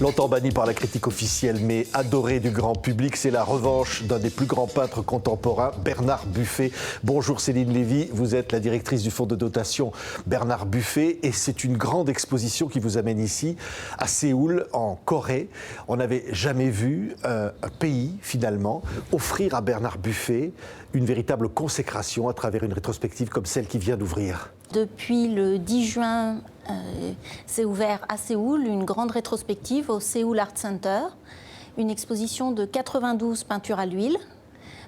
Longtemps banni par la critique officielle, mais adoré du grand public, c'est la revanche d'un des plus grands peintres contemporains, Bernard Buffet. Bonjour Céline Lévy, vous êtes la directrice du fonds de dotation Bernard Buffet et c'est une grande exposition qui vous amène ici, à Séoul, en Corée. On n'avait jamais vu un pays, finalement, offrir à Bernard Buffet une véritable consécration à travers une rétrospective comme celle qui vient d'ouvrir. Depuis le 10 juin, s'est ouvert à Séoul une grande rétrospective au Seoul Art Center, une exposition de 92 peintures à l'huile,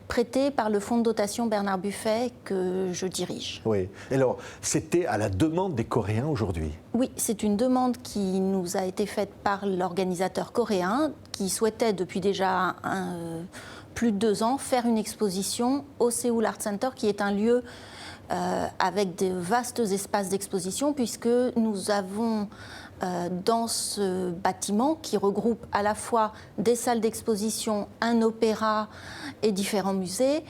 prêtée par le fonds de dotation Bernard Buffet que je dirige. Oui. Alors, c'était à la demande des Coréens aujourd'hui? Oui, c'est une demande qui nous a été faite par l'organisateur coréen qui souhaitait depuis déjà plus de 2 ans faire une exposition au Seoul Art Center qui est un lieu avec de vastes espaces d'exposition puisque nous avons dans ce bâtiment qui regroupe à la fois des salles d'exposition, un opéra et différents musées,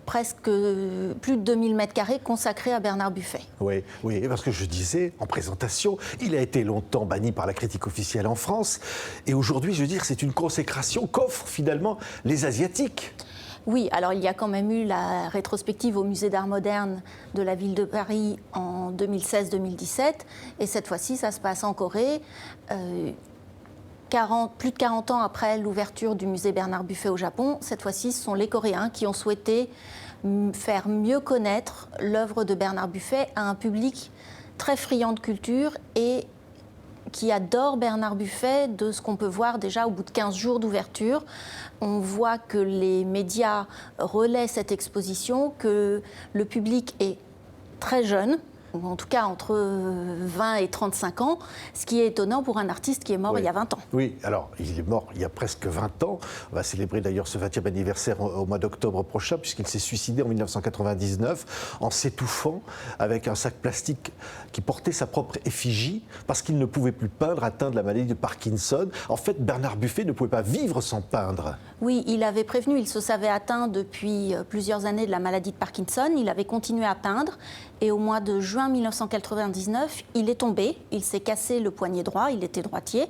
presque plus de 2000 m² consacrés à Bernard Buffet. Oui, oui, parce que je disais en présentation, il a été longtemps banni par la critique officielle en France et aujourd'hui, je veux dire, c'est une consécration qu'offrent finalement les Asiatiques. Oui, alors il y a quand même eu la rétrospective au Musée d'Art moderne de la ville de Paris en 2016-2017 et cette fois-ci ça se passe en Corée, plus de 40 ans après l'ouverture du musée Bernard Buffet au Japon. Cette fois-ci ce sont les Coréens qui ont souhaité faire mieux connaître l'œuvre de Bernard Buffet à un public très friand de culture et qui adore Bernard Buffet, de ce qu'on peut voir déjà au bout de 15 jours d'ouverture. On voit que les médias relaient cette exposition, que le public est très jeune, ou en tout cas entre 20 et 35 ans, ce qui est étonnant pour un artiste qui est mort il y a 20 ans. Oui, alors il est mort il y a presque 20 ans. On va célébrer d'ailleurs ce 20e anniversaire au mois d'octobre prochain, puisqu'il s'est suicidé en 1999 en s'étouffant avec un sac plastique qui portait sa propre effigie, parce qu'il ne pouvait plus peindre, atteint de la maladie de Parkinson. En fait, Bernard Buffet ne pouvait pas vivre sans peindre. Oui, il avait prévenu, il se savait atteint depuis plusieurs années de la maladie de Parkinson. Il avait continué à peindre et au mois de juin 1999, il est tombé, il s'est cassé le poignet droit, il était droitier,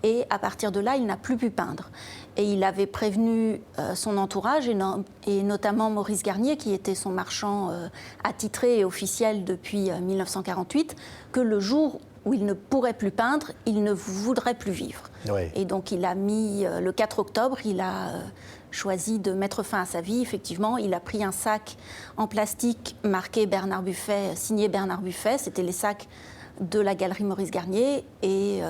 et à partir de là, il n'a plus pu peindre. Et il avait prévenu son entourage, et notamment Maurice Garnier, qui était son marchand attitré et officiel depuis 1948, que le jour où il ne pourrait plus peindre, il ne voudrait plus vivre. Oui. Et donc il a mis, le 4 octobre, il a choisi de mettre fin à sa vie. Effectivement, il a pris un sac en plastique marqué Bernard Buffet, signé Bernard Buffet. C'était les sacs de la galerie Maurice Garnier et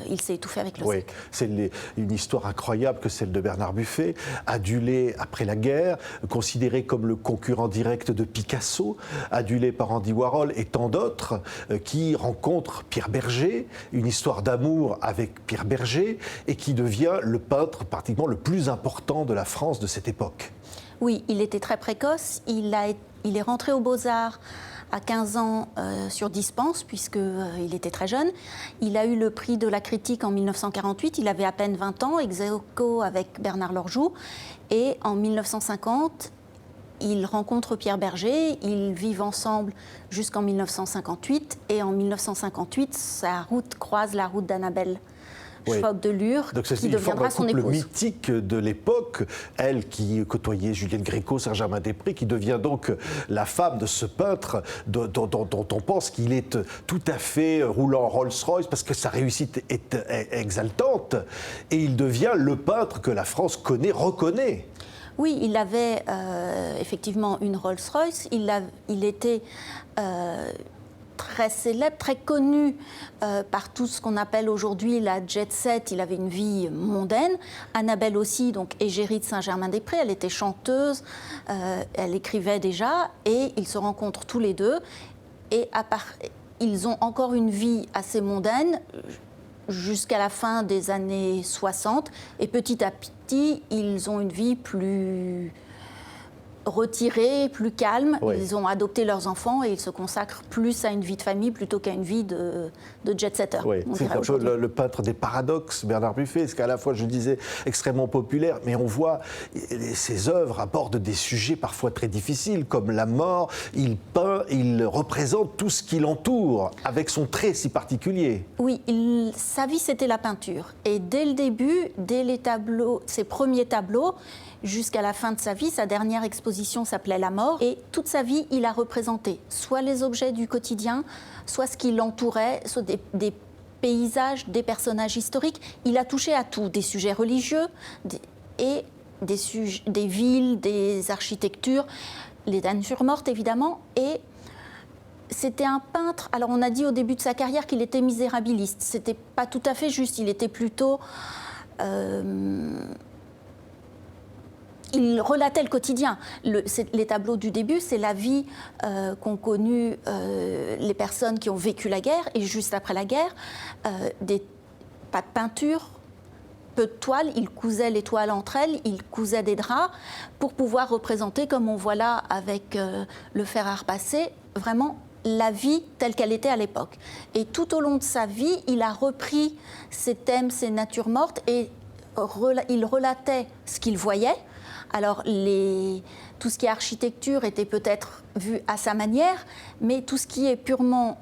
il s'est étouffé avec le sac. C'est une histoire incroyable que celle de Bernard Buffet, adulé après la guerre, considéré comme le concurrent direct de Picasso, adulé par Andy Warhol et tant d'autres, qui rencontrent Pierre Berger, une histoire d'amour avec Pierre Berger et qui devient le peintre pratiquement le plus important de la France de cette époque. Oui, il était très précoce, il est rentré aux Beaux-Arts à 15 ans sur dispense, puisqu'il était très jeune. Il a eu le prix de la critique en 1948, il avait à peine 20 ans, ex aequo avec Bernard Lorjou. Et en 1950, il rencontre Pierre Berger, ils vivent ensemble jusqu'en 1958. Et en 1958, sa route croise la route d'Annabelle Schwab de Lure, qui deviendra son épouse. Le mythique de l'époque, elle qui côtoyait Juliette Gréco, Saint-Germain-des-Prés, qui devient donc la femme de ce peintre dont on pense qu'il est tout à fait roulant en Rolls-Royce parce que sa réussite est exaltante. Et il devient le peintre que la France reconnaît. Oui, il avait effectivement une Rolls-Royce. Il était très célèbre, très connu par tout ce qu'on appelle aujourd'hui la jet set. Il avait une vie mondaine. Annabelle aussi, donc égérie de Saint-Germain-des-Prés, elle était chanteuse, elle écrivait déjà, et ils se rencontrent tous les deux. Et ils ont encore une vie assez mondaine jusqu'à la fin des années 60. Et petit à petit, ils ont une vie plus retirés, plus calmes. Oui. Ils ont adopté leurs enfants et ils se consacrent plus à une vie de famille plutôt qu'à une vie de jet-setter. Oui, c'est un peu le peintre des paradoxes, Bernard Buffet, c'est qu'à la fois, je disais, extrêmement populaire, mais on voit ses œuvres abordent des sujets parfois très difficiles, comme la mort. Il peint, il représente tout ce qui l'entoure, avec son trait si particulier. Oui, sa vie, c'était la peinture. Et dès le début, dès les tableaux, ses premiers tableaux, jusqu'à la fin de sa vie, sa dernière exposition s'appelait La mort. Et toute sa vie, il a représenté soit les objets du quotidien, soit ce qui l'entourait, soit des paysages, des personnages historiques. Il a touché à tout, des sujets religieux et des villes, des architectures, les natures mortes évidemment. Et c'était un peintre, alors on a dit au début de sa carrière qu'il était misérabiliste. C'était pas tout à fait juste, il était plutôt... il relatait le quotidien. Les tableaux du début, c'est la vie qu'ont connue les personnes qui ont vécu la guerre et juste après la guerre, pas de peinture, peu de toiles, il cousait les toiles entre elles, il cousait des draps pour pouvoir représenter, comme on voit là avec le fer à repasser, vraiment la vie telle qu'elle était à l'époque. Et tout au long de sa vie, il a repris ces thèmes, ces natures mortes et il relatait ce qu'il voyait. Alors, tout ce qui est architecture était peut-être vu à sa manière, mais tout ce qui est purement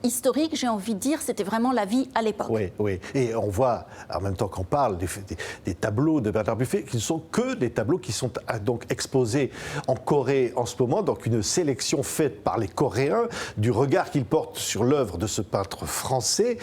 historique, j'ai envie de dire, c'était vraiment la vie à l'époque. Oui, oui. Et on voit, en même temps qu'on parle des tableaux de Bernard Buffet, qui ne sont que des tableaux qui sont donc exposés en Corée en ce moment, donc une sélection faite par les Coréens du regard qu'ils portent sur l'œuvre de ce peintre français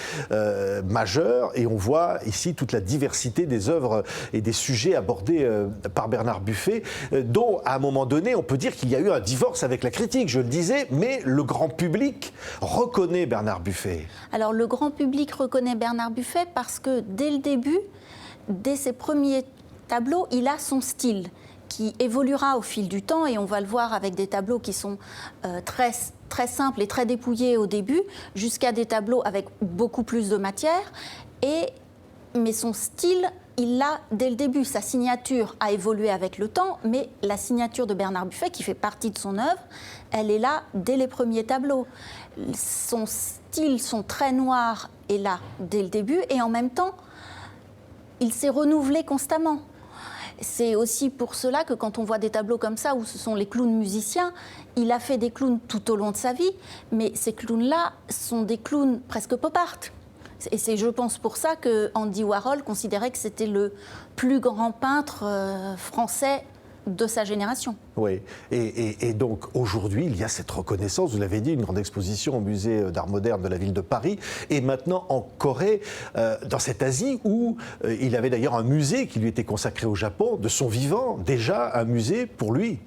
majeur. Et on voit ici toute la diversité des œuvres et des sujets abordés par Bernard Buffet, dont à un moment donné, on peut dire qu'il y a eu un divorce avec la critique, je le disais, mais le grand public reconnaît Bernard Buffet. Alors le grand public reconnaît Bernard Buffet parce que dès le début, dès ses premiers tableaux, il a son style qui évoluera au fil du temps et on va le voir avec des tableaux qui sont très, très simples et très dépouillés au début, jusqu'à des tableaux avec beaucoup plus de matière. Mais son style, il l'a dès le début. Sa signature a évolué avec le temps, mais la signature de Bernard Buffet, qui fait partie de son œuvre, elle est là dès les premiers tableaux. Son style, son trait noir est là dès le début, et en même temps, il s'est renouvelé constamment. C'est aussi pour cela que quand on voit des tableaux comme ça, où ce sont les clowns musiciens, il a fait des clowns tout au long de sa vie, mais ces clowns-là sont des clowns presque pop art. Et c'est, je pense, pour ça que Andy Warhol considérait que c'était le plus grand peintre français de sa génération. Oui, et donc aujourd'hui, il y a cette reconnaissance, vous l'avez dit, une grande exposition au musée d'art moderne de la ville de Paris, et maintenant en Corée, dans cette Asie où il avait d'ailleurs un musée qui lui était consacré au Japon, de son vivant, déjà un musée pour lui.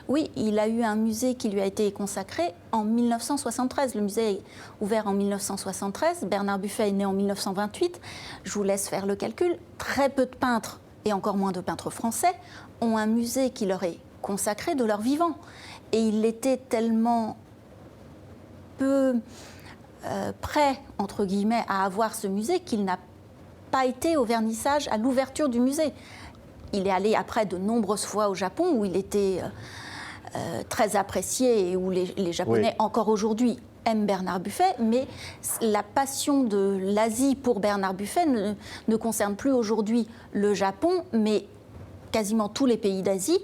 Oui, il a eu un musée qui lui a été consacré en 1973. Le musée est ouvert en 1973. Bernard Buffet est né en 1928. Je vous laisse faire le calcul. Très peu de peintres, et encore moins de peintres français, ont un musée qui leur est consacré de leur vivant. Et il était tellement peu prêt, entre guillemets, à avoir ce musée qu'il n'a pas été au vernissage, à l'ouverture du musée. Il est allé après de nombreuses fois au Japon, où il était très apprécié et où les Japonais, oui, encore aujourd'hui, aiment Bernard Buffet, mais la passion de l'Asie pour Bernard Buffet ne concerne plus aujourd'hui le Japon, mais quasiment tous les pays d'Asie,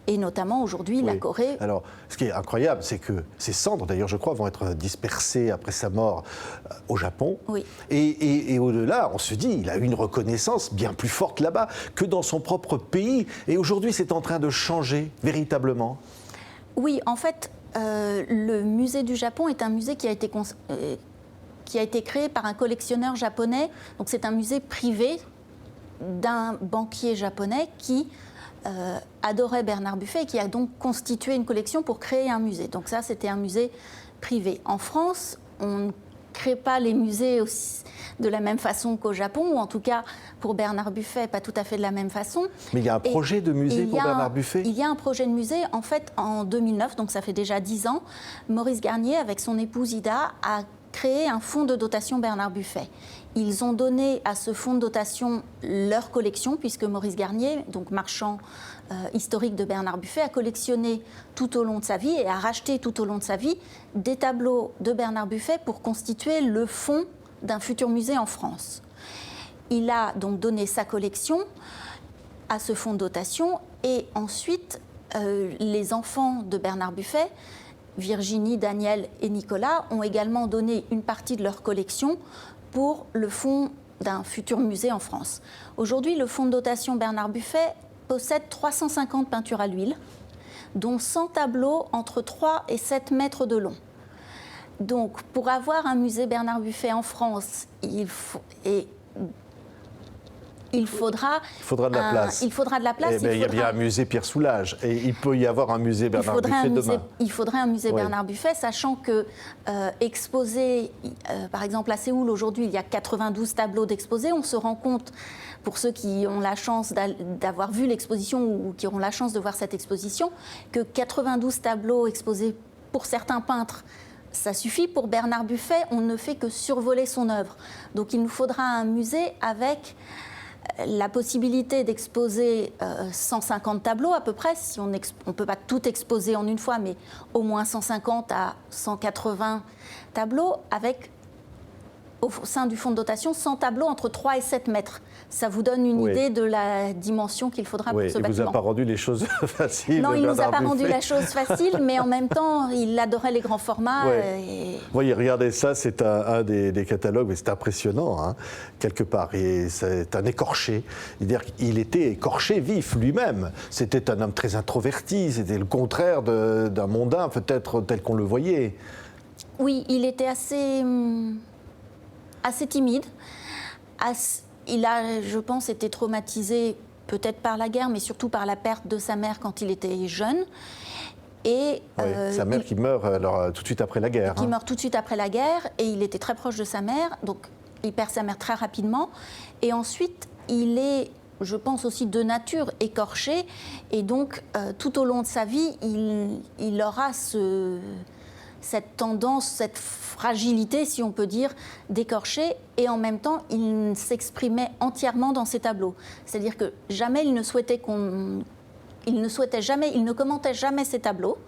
et notamment aujourd'hui, oui, la Corée. Alors, ce qui est incroyable, c'est que ces cendres, d'ailleurs, je crois, vont être dispersées après sa mort au Japon. Oui. Et au-delà, on se dit, il a eu une reconnaissance bien plus forte là-bas que dans son propre pays. Et aujourd'hui, c'est en train de changer véritablement. Oui, en fait, le musée du Japon est un musée qui a été créé par un collectionneur japonais. Donc c'est un musée privé d'un banquier japonais qui adorait Bernard Buffet et qui a donc constitué une collection pour créer un musée. Donc ça, c'était un musée privé. En France, on ne crée pas les musées aussi de la même façon qu'au Japon, ou en tout cas pour Bernard Buffet, pas tout à fait de la même façon. Mais il y a un projet de musée pour Bernard Buffet ? Il y a un projet de musée. En fait, en 2009, donc ça fait déjà 10 ans, Maurice Garnier, avec son épouse Ida, a créé un fonds de dotation Bernard Buffet. Ils ont donné à ce fonds de dotation leur collection, puisque Maurice Garnier, donc marchand historique de Bernard Buffet, a collectionné tout au long de sa vie et a racheté tout au long de sa vie des tableaux de Bernard Buffet pour constituer le fonds d'un futur musée en France. Il a donc donné sa collection à ce fonds de dotation et ensuite les enfants de Bernard Buffet, Virginie, Daniel et Nicolas, ont également donné une partie de leur collection pour le fonds d'un futur musée en France. Aujourd'hui, le fonds de dotation Bernard Buffet possède 350 peintures à l'huile, dont 100 tableaux entre 3 et 7 mètres de long. Donc, pour avoir un musée Bernard Buffet en France, il faudra de la place. Il faudra de la place. Il y a bien un musée Pierre Soulages et il peut y avoir un musée Bernard Buffet demain. Il faudrait un musée Bernard Buffet, sachant que exposé, par exemple à Séoul aujourd'hui, il y a 92 tableaux d'exposés. On se rend compte, pour ceux qui ont la chance d'avoir vu l'exposition ou qui auront la chance de voir cette exposition, que 92 tableaux exposés pour certains peintres, ça suffit. Pour Bernard Buffet, on ne fait que survoler son œuvre. Donc il nous faudra un musée avec la possibilité d'exposer 150 tableaux à peu près, si on ne peut pas tout exposer en une fois, mais au moins 150 à 180 tableaux, avec au sein du fonds de dotation 100 tableaux entre 3 et 7 mètres. Ça vous donne une idée de la dimension qu'il faudra pour ce bâtiment. Il ne vous a pas rendu les choses faciles. Non, il ne nous a pas rendu la chose facile, mais en même temps, il adorait les grands formats. Voyez, regardez ça, c'est un des catalogues, mais c'est impressionnant, hein, quelque part. Et c'est un écorché. Il était écorché vif lui-même. C'était un homme très introverti, c'était le contraire d'un mondain, peut-être tel qu'on le voyait. Oui, il était assez timide. Il a, je pense, été traumatisé peut-être par la guerre, mais surtout par la perte de sa mère quand il était jeune. Et, sa mère qui meurt alors, tout de suite après la guerre. Qui meurt tout de suite après la guerre, et il était très proche de sa mère, donc il perd sa mère très rapidement. Et ensuite, il est, je pense aussi, de nature écorché, et donc tout au long de sa vie, il aura cette tendance, cette fragilité, si on peut dire, d'écorcher, et en même temps, il s'exprimait entièrement dans ses tableaux. C'est-à-dire que jamais il ne commentait jamais ses tableaux.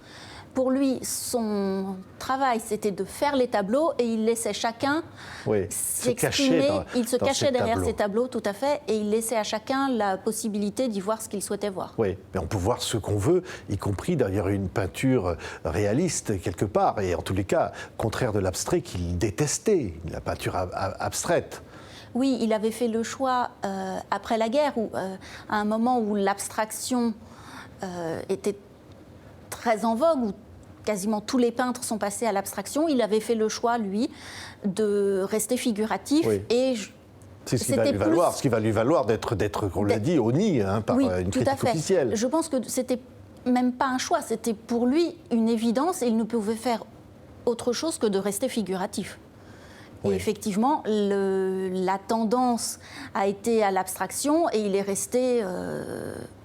Pour lui, son travail, c'était de faire les tableaux et il laissait chacun s'exprimer. Il se cachait derrière ses tableaux, tout à fait, et il laissait à chacun la possibilité d'y voir ce qu'il souhaitait voir. Oui, mais on peut voir ce qu'on veut, y compris derrière une peinture réaliste quelque part, et en tous les cas, contraire de l'abstrait qu'il détestait, la peinture abstraite. Oui, il avait fait le choix après la guerre, à un moment où l'abstraction était très en vogue, où quasiment tous les peintres sont passés à l'abstraction. Il avait fait le choix, lui, de rester figuratif. Et c'est ce qui va lui valoir d'être, on l'a dit, honni par une critique officielle. Je pense que c'était même pas un choix, c'était pour lui une évidence et il ne pouvait faire autre chose que de rester figuratif. Et effectivement, la tendance a été à l'abstraction et il est resté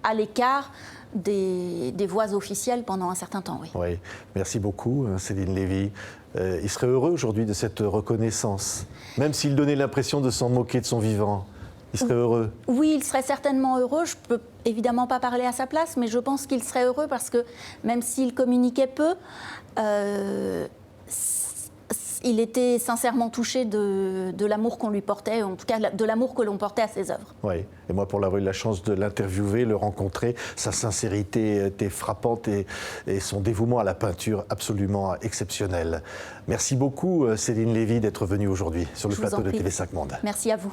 à l'écart des voix officielles pendant un certain temps. Oui, merci beaucoup Céline Lévy. Il serait heureux aujourd'hui de cette reconnaissance, même s'il donnait l'impression de s'en moquer de son vivant. Il serait heureux. Oui, il serait certainement heureux. Je ne peux évidemment pas parler à sa place, mais je pense qu'il serait heureux parce que même s'il communiquait peu, il était sincèrement touché de l'amour qu'on lui portait, en tout cas de l'amour que l'on portait à ses œuvres. Oui, et moi pour avoir eu la chance de l'interviewer, le rencontrer, sa sincérité était frappante et son dévouement à la peinture absolument exceptionnel. Merci beaucoup Céline Lévy d'être venue aujourd'hui sur le plateau de TV5 Monde. Merci à vous.